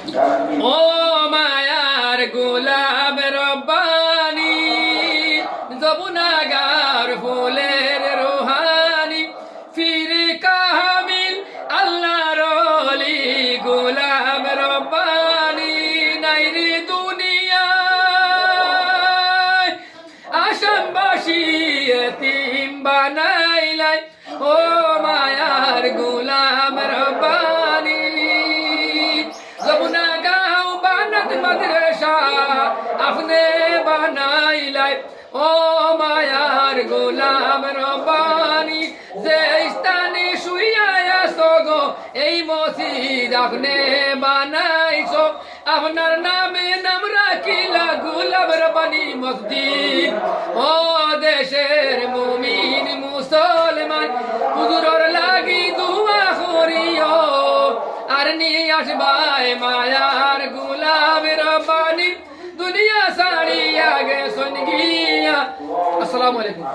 ও মায়ার গোলাম রব্বানি, যমুনাগার ফুলের রোহানি, ফিরে কামিল আল্লাহর ওলি গোলাম রব্বানি। নাইরে দুনিয়ায় আসামবাসী এতিম বানাইলাই, ও মায়ার গোলাম রব্বানি। যমুনা গাঁও বানাত মাদ্রাসা আপনি বানাইলাই, ও মায়ার গোলাম রব্বানি। যে স্থানে শুইয়া আছো গো এই মসজিদ আপনি বানাইছো, আপনার নামে নাম রাখিলা গোলাম রব্বানি মসজিদ। ও দেশের মুমিন মুসলমান হুজুরর লাগি দুয়া করিও, আর নিয়ে আসবাই মায়ার গোলাম রব্বানি, দুনিয়া সাড়িয়া গেছন গিয়া। আসসালামু আলাইকুম।